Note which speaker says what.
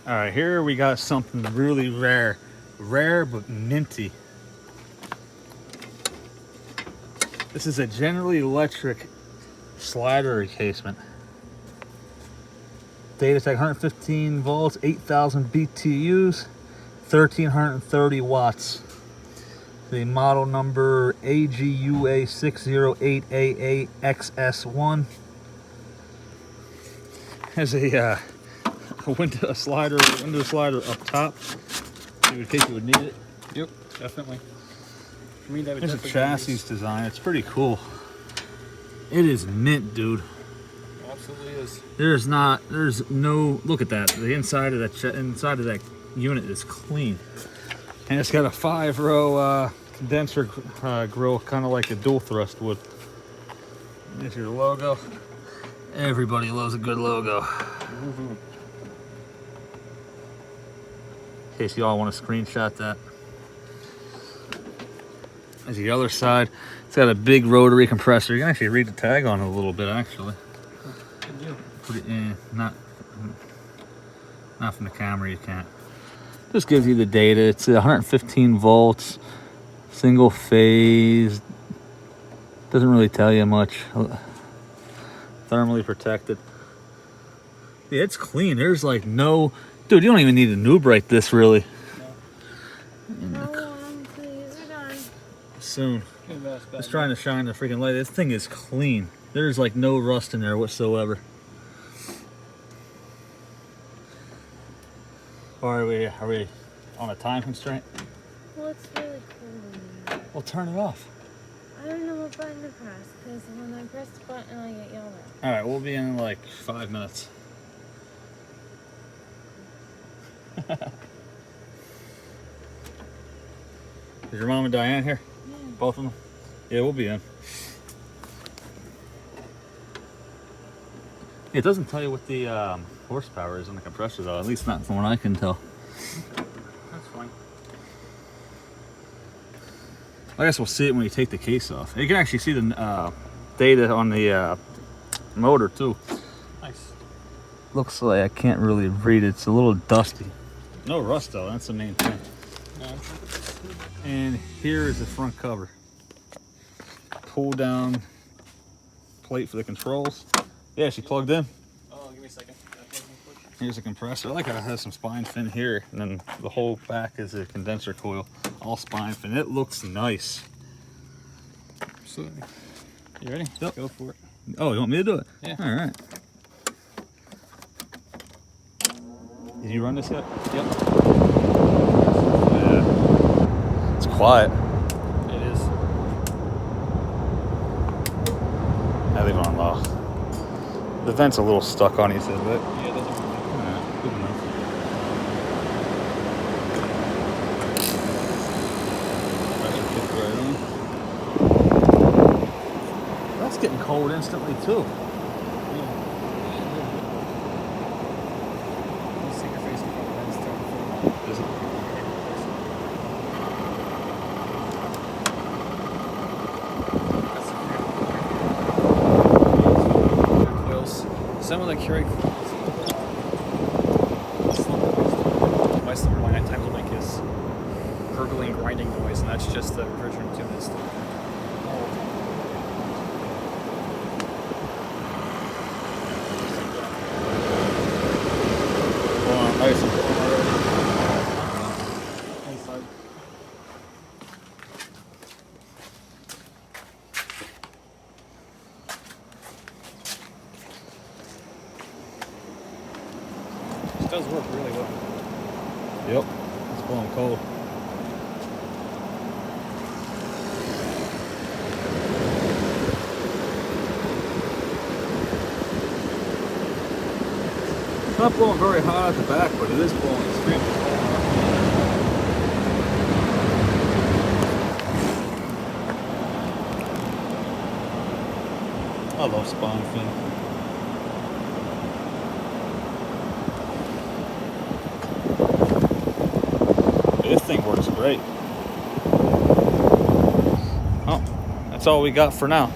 Speaker 1: All right, here we got something really rare. Rare but minty. This is a General Electric slider encasement. Data tag 115 volts, 8,000 BTUs, 1,330 watts. The model number AGUA 608AA XS1 has a window slider up top. You would think you would need it.
Speaker 2: Yep, definitely. For me, that would
Speaker 1: There's a
Speaker 2: definitely be
Speaker 1: chassis
Speaker 2: nice.
Speaker 1: design. It's pretty cool. It is mint, dude.
Speaker 2: Absolutely is.
Speaker 1: There's no. Look at that. The inside of that unit is clean, and it's got a 5-row condenser grill, kind of like a dual thrust would. There's your logo. Everybody loves a good logo.
Speaker 2: Mm-hmm.
Speaker 1: In case y'all want to screenshot that. There's the other side. It's got a big rotary compressor. You can actually read the tag on it a little bit, actually. Not from the camera, you can't. Just gives you the data. It's 115 volts, single phase. Doesn't really tell you much. Thermally protected. Yeah, it's clean. There's like no, dude. You don't even need to nubrate this really.
Speaker 3: How long till these are done?
Speaker 1: Soon. Just trying to shine the freaking light. This thing is clean. There's like no rust in there whatsoever. Or are we on a time constraint?
Speaker 3: Well, it's really cool in there.
Speaker 1: Well, turn it off.
Speaker 3: I don't know what button to press, because when I press the button, I get yelled at.
Speaker 1: All right, we'll be in like 5 minutes. Is your mom and Diane here?
Speaker 3: Yeah.
Speaker 1: Both of them? Yeah, we'll be in. It doesn't tell you what the horsepower is on the compressor, though. At least not from what I can tell.
Speaker 2: That's fine.
Speaker 1: I guess we'll see it when you take the case off. You can actually see the data on the motor, too.
Speaker 2: Nice.
Speaker 1: Looks like I can't really read it. It's a little dusty. No rust, though. That's the main thing.
Speaker 2: Yeah.
Speaker 1: And here is the front cover. Pull down plate for the controls. Yeah, she plugged in.
Speaker 2: Oh, give me a second.
Speaker 1: Here's a compressor. I like how it has some spine fin here, and then the whole back is a condenser coil, all spine fin. It looks nice.
Speaker 2: Absolutely. You ready?
Speaker 1: Yep.
Speaker 2: Go for it.
Speaker 1: Oh, you want me to do it?
Speaker 2: Yeah.
Speaker 1: All right. Did you run this yet?
Speaker 2: Yep.
Speaker 1: Yeah. It's quiet.
Speaker 2: It is.
Speaker 1: I leave it on low. The vent's a little stuck on, you said, but
Speaker 2: Yeah, it doesn't really.
Speaker 1: good enough. Pressure kicked right on. That's getting cold instantly too.
Speaker 2: Let's take your face in front of that and start.
Speaker 1: Is it?
Speaker 2: Coils. Some of the Keurig my slumber line at times will make this gurgling, grinding noise, and that's just the refrigerant tune that's
Speaker 1: Nice.
Speaker 2: inside. It does work really well.
Speaker 1: Yep. It's blowing cold. It's not blowing very hot at the back, but it is blowing extremely cold. I love spine fin. This thing works great. Oh, that's all we got for now.